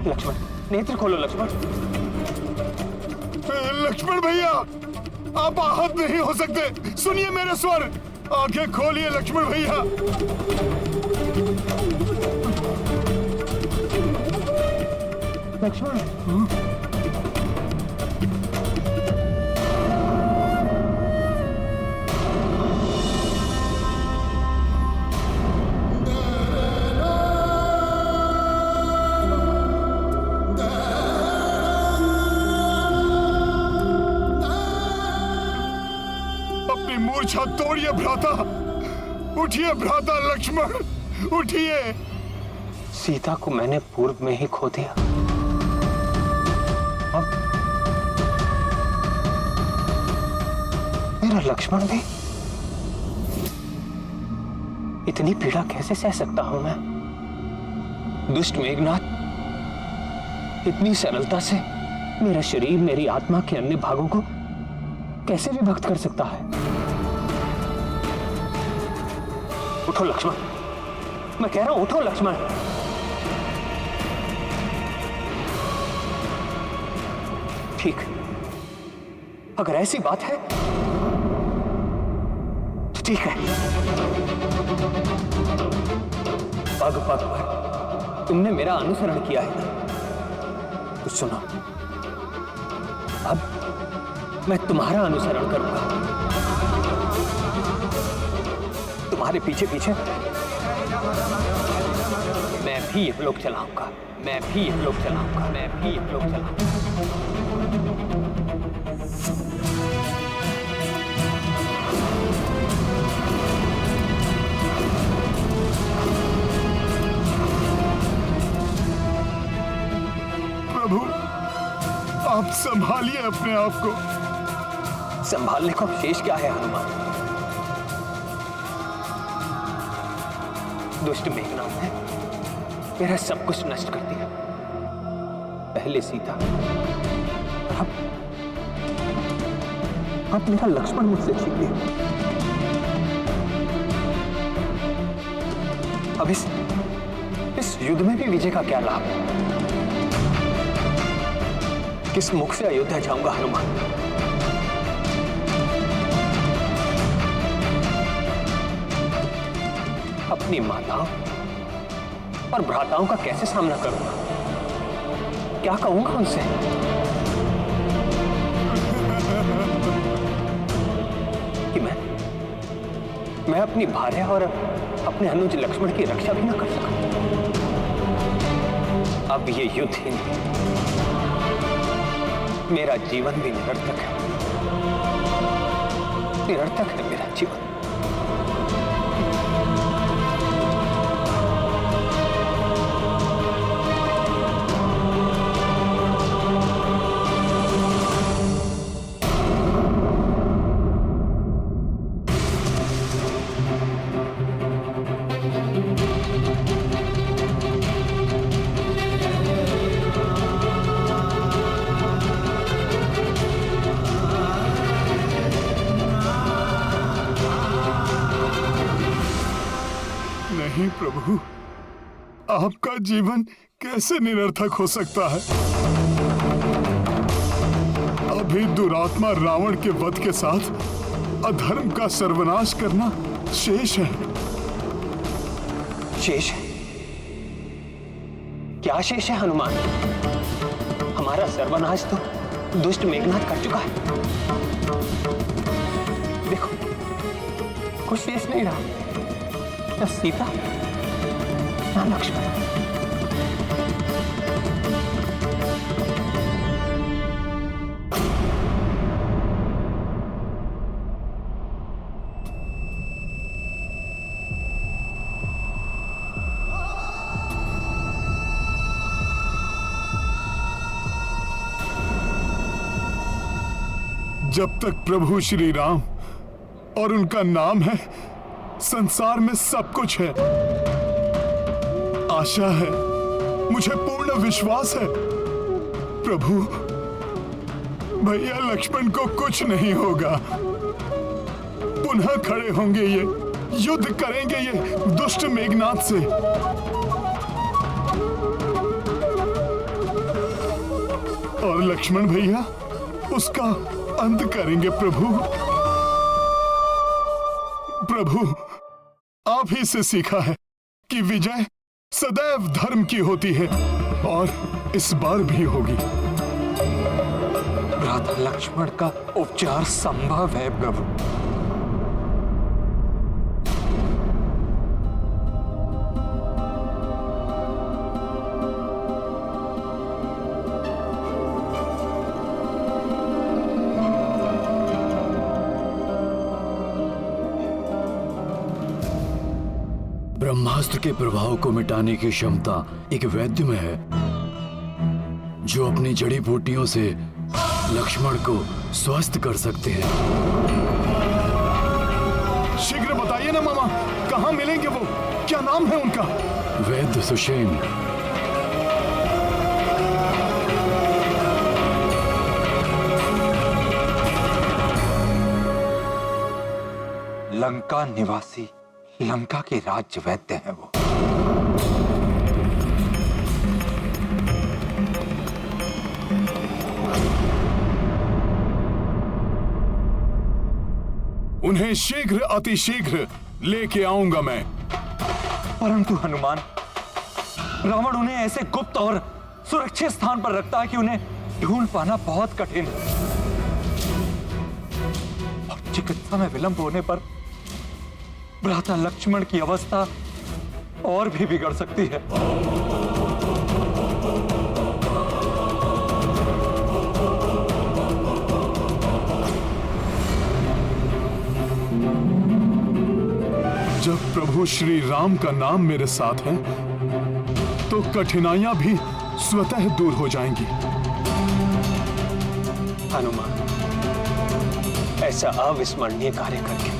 लक्ष्मण, नेत्र खोलो लक्ष्मण। लक्ष्मण भैया, आप आहत नहीं हो सकते, सुनिए मेरे स्वर। आंखें खोलिए लक्ष्मण भैया। लक्ष्मण, अपनी मूर्छा तोड़िए भ्राता। उठिए भ्राता लक्ष्मण, उठिए। सीता को मैंने पूर्व में ही खो दिया। अब मेरा लक्ष्मण भी। इतनी पीड़ा कैसे सह सकता हूं मैं? दुष्ट मेघनाथ इतनी सरलता से मेरा शरीर, मेरी आत्मा के अन्य भागों को कैसे विभक्त कर सकता है? उठो लक्ष्मण, मैं कह रहा हूं उठो लक्ष्मण। ठीक, अगर ऐसी बात है तो ठीक है। पग पग पर तुमने मेरा अनुसरण किया है ना, तो सुनो, अब मैं तुम्हारा अनुसरण करूंगा। तुम्हारे पीछे पीछे मैं भी यमलोक चलाऊंगा, मैं भी यमलोक चलाऊंगा, मैं भी यमलोक चलाऊंगा। प्रभु, आप संभालिए अपने आप को। संभालने को शेष क्या है हनुमान? दुष्ट मेघनाथ ने मेरा सब कुछ नष्ट कर दिया। पहले सीता, अब मेरा लक्ष्मण मुझसे छीन लिया। अब इस युद्ध में भी विजय का क्या लाभ? किस मुख से अयोध्या जाऊंगा हनुमान? अपनी माताओं और भ्राताओं का कैसे सामना करूंगा? क्या कहूंगा उनसे? कि मैं अपनी भार्या और अपने अनुज लक्ष्मण की रक्षा भी ना कर सका। अब ये युद्ध ही नहीं, मेरा जीवन भी निरर्थक है। निरर्थक है मेरा जीवन। नहीं प्रभु, आपका जीवन कैसे निरर्थक हो सकता है? अभी दुरात्मा रावण के वध के साथ अधर्म का सर्वनाश करना शेष है। शेष है? क्या शेष है हनुमान? हमारा सर्वनाश तो दुष्ट मेघनाथ कर चुका है। देखो, कुछ शेष नहीं रहा, न सीता न लक्ष्मण। जब तक प्रभु श्री राम और उनका नाम है, संसार में सब कुछ है। आशा है, मुझे पूर्ण विश्वास है। प्रभु, भैया लक्ष्मण को कुछ नहीं होगा। पुनः खड़े होंगे ये, युद्ध करेंगे ये दुष्ट मेघनाथ से। और लक्ष्मण भैया उसका अंत करेंगे प्रभु। प्रभु, आप ही से सीखा है कि विजय सदैव धर्म की होती है और इस बार भी होगी। भ्राता लक्ष्मण का उपचार संभव है प्रभु। ब्रह्मास्त्र के प्रभाव को मिटाने की क्षमता एक वैद्य में है, जो अपनी जड़ी बूटियों से लक्ष्मण को स्वस्थ कर सकते हैं। शीघ्र बताइए ना मामा, कहाँ मिलेंगे वो? क्या नाम है उनका? वैद्य सुषेण। लंका निवासी, लंका के राज्य वैद्य हैं वो। उन्हें शीघ्र अतिशीघ्र लेके आऊंगा मैं। परंतु हनुमान, रावण उन्हें ऐसे गुप्त और सुरक्षित स्थान पर रखता है कि उन्हें ढूंढ पाना बहुत कठिन है। और चिकित्सा में विलंब होने पर भ्राता लक्ष्मण की अवस्था और भी बिगड़ सकती है। जब प्रभु श्री राम का नाम मेरे साथ है तो कठिनाइयां भी स्वतः दूर हो जाएंगी। हनुमान, ऐसा अविस्मरणीय कार्य करके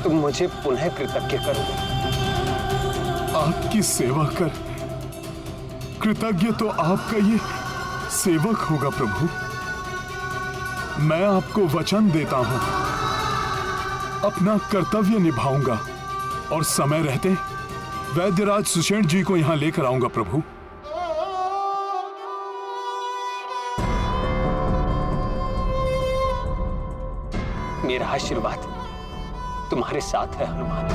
तुम मुझे पुनः कृतज्ञ कर दो। आपकी सेवा कर कृतज्ञ तो आपका ये सेवक होगा प्रभु। मैं आपको वचन देता हूं, अपना कर्तव्य निभाऊंगा और समय रहते वैद्यराज सुषेण जी को यहां लेकर आऊंगा प्रभु। मेरा आशीर्वाद तुम्हारे साथ है हनुमान।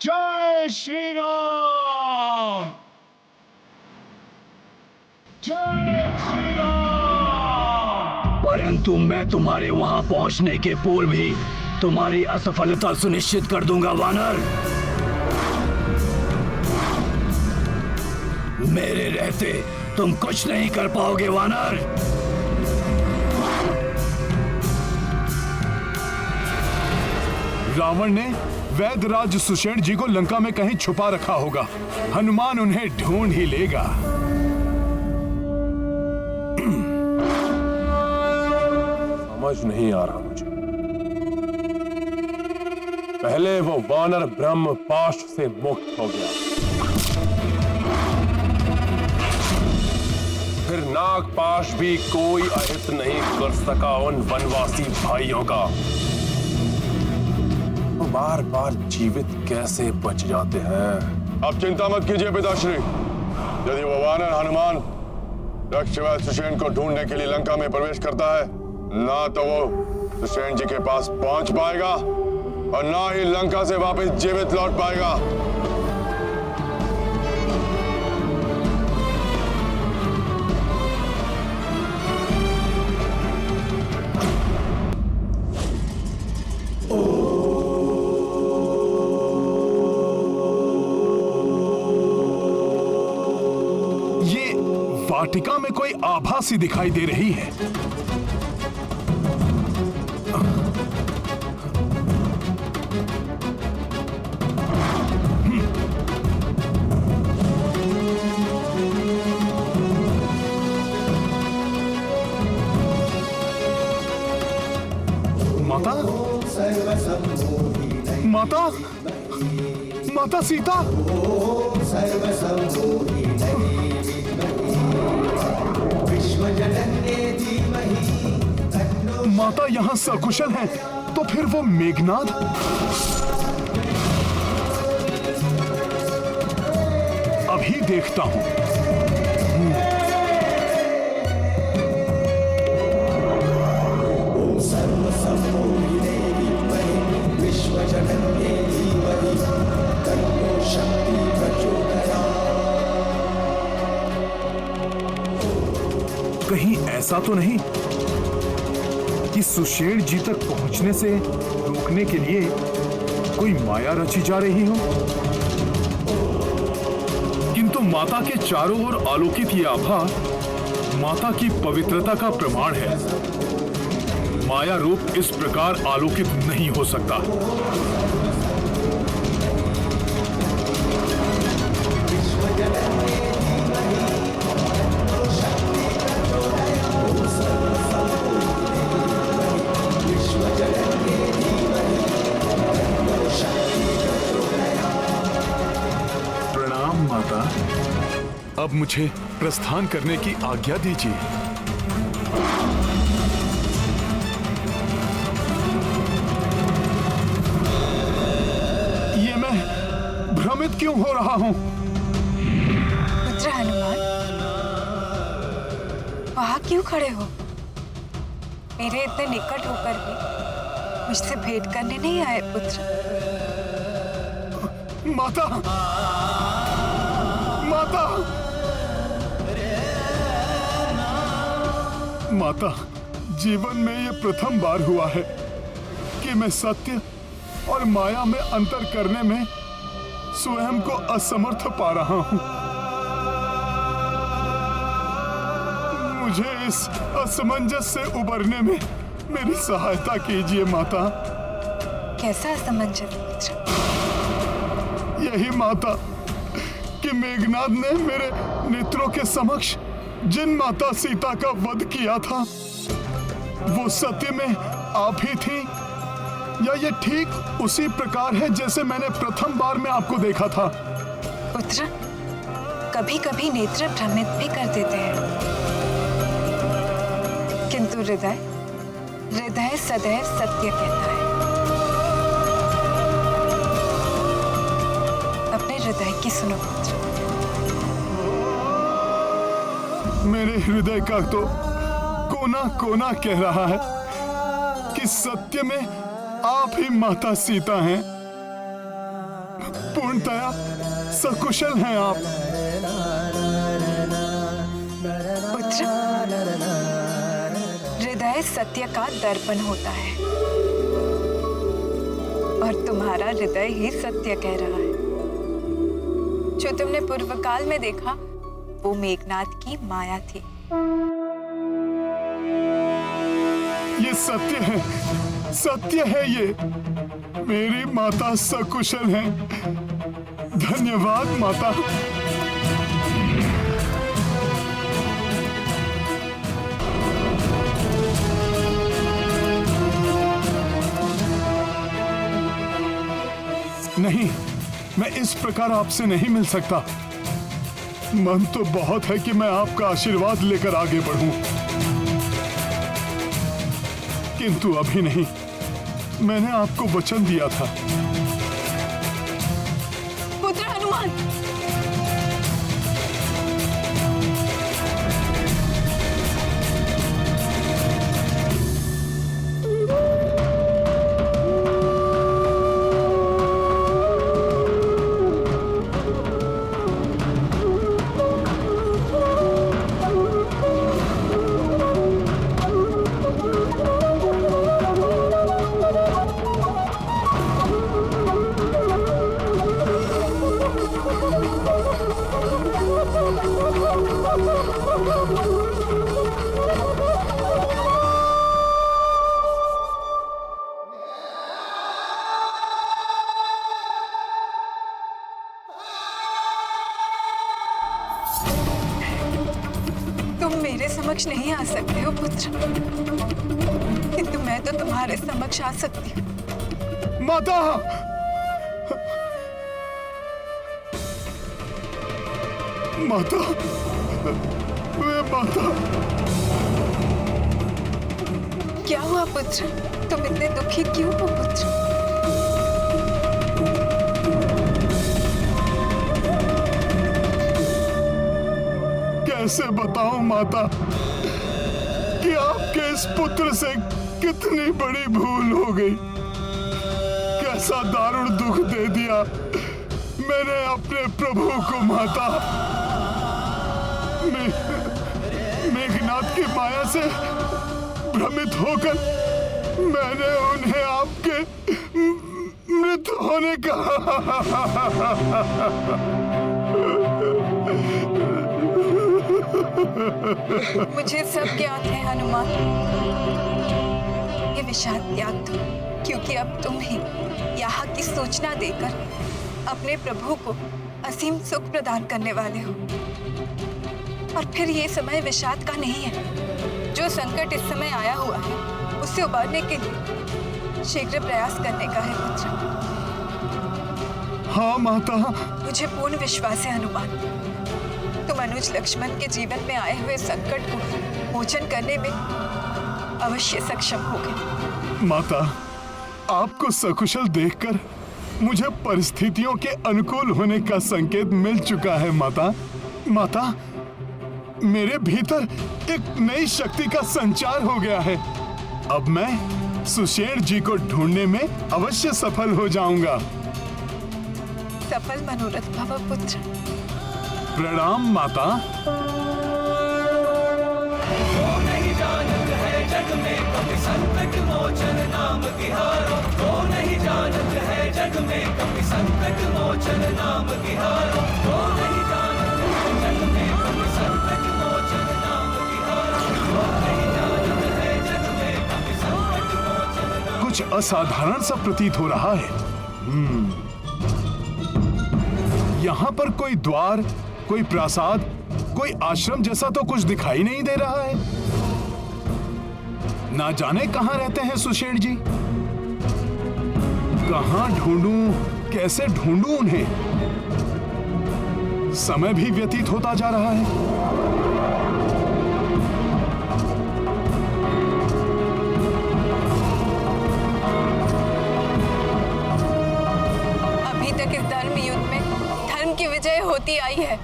जय श्री राम, जय श्री राम। परंतु मैं तुम्हारे वहां पहुंचने के पूर्व ही तुम्हारी असफलता सुनिश्चित कर दूंगा वानर। मेरे रहते तुम कुछ नहीं कर पाओगे वानर। रावण ने वैद्यराज सुषेण जी को लंका में कहीं छुपा रखा होगा। हनुमान उन्हें ढूंढ ही लेगा। समझ नहीं आ रहा मुझे। पहले वो वानर ब्रह्म पाश से मुक्त हो गया, फिर नाग पाश भी कोई अहित नहीं कर सका उन वनवासी भाइयों का। वो बार बार जीवित कैसे बच जाते हैं? अब चिंता मत कीजिए पिताश्री। यदि वो वानर हनुमान लक्ष्मण सुषेण को ढूंढने के लिए लंका में प्रवेश करता है, ना तो वो सुषेण जी के पास पहुंच पाएगा और ना ही लंका से वापस जीवित लौट पाएगा। पट्टिका में कोई आभा सी दिखाई दे रही है। माता, माता, माता सीता, माता यहाँ सकुशल है, तो फिर वो मेघनाद? अभी देखता हूं। कहीं ऐसा तो नहीं कि सुषेण जी तक पहुंचने से रोकने के लिए कोई माया रची जा रही हो? किंतु माता के चारों ओर आलोकित ये आभा माता की पवित्रता का प्रमाण है। माया रूप इस प्रकार आलोकित नहीं हो सकता। प्रणाम माता। अब मुझे प्रस्थान करने की आज्ञा दीजिए। ये मैं भ्रमित क्यों हो रहा हूं? पुत्र हनुमान, वहां क्यों खड़े हो? मेरे इतने निकट होकर भी मुझसे भेंट करने नहीं आए पुत्र? माता, माता, माता, जीवन में ये प्रथम बार हुआ है कि मैं सत्य और माया में अंतर करने में स्वयं को असमर्थ पा रहा हूं। मुझे इस असमंजस से उबरने में मेरी सहायता कीजिए माता। कैसा असमंजस पुत्र? यही माता कि मेघनाद ने मेरे नेत्रों के समक्ष जिन माता सीता का वध किया था, वो सत्य में आप ही थी, या ये ठीक उसी प्रकार है जैसे मैंने प्रथम बार में आपको देखा था? पुत्र, कभी कभी नेत्र भ्रमित भी कर देते हैं, किंतु हृदय हृदय सदैव सत्य कहता है। अपने हृदय की सुनो पुत्र। मेरे हृदय का तो कोना कोना कह रहा है कि सत्य में आप ही माता सीता हैं। पूर्णतया सकुशल हैं आप। पुत्र, हृदय सत्य का दर्पण होता है और तुम्हारा हृदय ही सत्य कह रहा है। जो तुमने पूर्व काल में देखा वो मेघनाद की माया थी। ये सत्य है, सत्य है ये। मेरी माता सकुशल हैं। धन्यवाद माता। नहीं, मैं इस प्रकार आपसे नहीं मिल सकता। मन तो बहुत है कि मैं आपका आशीर्वाद लेकर आगे बढ़ूं, किंतु अभी नहीं। मैंने आपको वचन दिया था। पुत्र हनुमान, समक्ष नहीं आ सकते हो पुत्र, किंतु मैं तो तुम्हारे समक्ष आ सकती हूँ। माता, माता, वे माता। क्या हुआ पुत्र? तुम इतने दुखी क्यों हो पुत्र? कैसे बताऊं माता कि आपके इस पुत्र से कितनी बड़ी भूल हो गई। कैसा दारुण दुख दे दिया मैंने अपने प्रभु को माता। मेघनाथ की माया से भ्रमित होकर मैंने उन्हें आपके मृत होने का मुझे सब ज्ञात है हनुमान। ये विषाद त्याग दो, क्योंकि अब तुम ही यहाँ की सूचना देकर अपने प्रभु को असीम सुख प्रदान करने वाले हो। और फिर ये समय विषाद का नहीं है। जो संकट इस समय आया हुआ है उससे उबारने के लिए शीघ्र प्रयास करने का है पुत्र। हाँ माता। मुझे पूर्ण विश्वास है हनुमान, तुम अनुज लक्ष्मण के जीवन में आए हुए संकट को मोचन करने में अवश्य सक्षम होगे। माता, आपको सकुशल देखकर मुझे परिस्थितियों के अनुकूल होने का संकेत मिल चुका है माता। माता, मेरे भीतर एक नई शक्ति का संचार हो गया है। अब मैं सुषेण जी को ढूंढने में अवश्य सफल हो जाऊंगा। सफल मनोरथ भव पुत्र। प्रणाम माता। जग में कभी संकट मोचन नाम तिहारो, तो नहीं जानत है जग में कभी संकट मोचन नाम तिहारो, तो नहीं जानत है जग में कभी संकट मोचन नाम तिहारो, तो नहीं जानत है जग में कभी संकट मोचन। कुछ असाधारण सा प्रतीत हो रहा है। यहाँ पर कोई द्वार, कोई प्रासाद, कोई आश्रम जैसा तो कुछ दिखाई नहीं दे रहा है। ना जाने कहां रहते हैं सुषेण जी। कहां ढूंढूं, कैसे ढूंढूं उन्हें। समय भी व्यतीत होता जा रहा है। अभी तक इस धर्म युद्ध में धर्म की विजय होती आई है।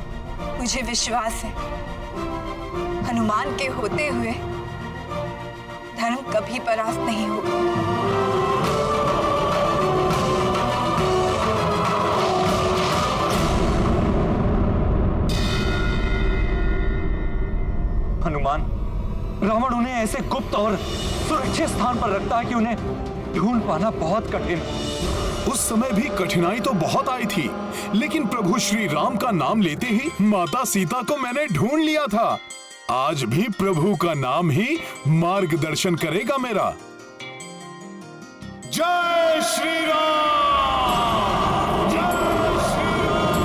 मुझे विश्वास है हनुमान के होते हुए धर्म कभी परास्त नहीं होगा। हनुमान, रावण उन्हें ऐसे गुप्त और सुरक्षित स्थान पर रखता है कि उन्हें ढूंढ पाना बहुत कठिन। उस समय भी कठिनाई तो बहुत आई थी, लेकिन प्रभु श्री राम का नाम लेते ही माता सीता को मैंने ढूंढ लिया था। आज भी प्रभु का नाम ही मार्गदर्शन करेगा मेरा। जय श्री राम! जय श्री राम!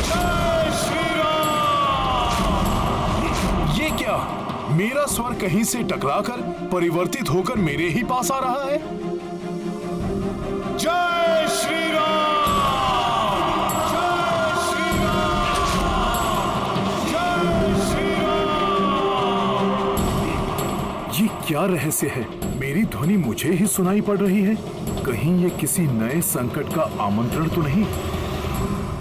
जय श्री राम! ये क्या? मेरा स्वर कहीं से टकराकर परिवर्तित होकर मेरे ही पास आ रहा है। जय श्री राम! ये क्या रहस्य है? मेरी ध्वनि मुझे ही सुनाई पड़ रही है। कहीं ये किसी नए संकट का आमंत्रण तो नहीं?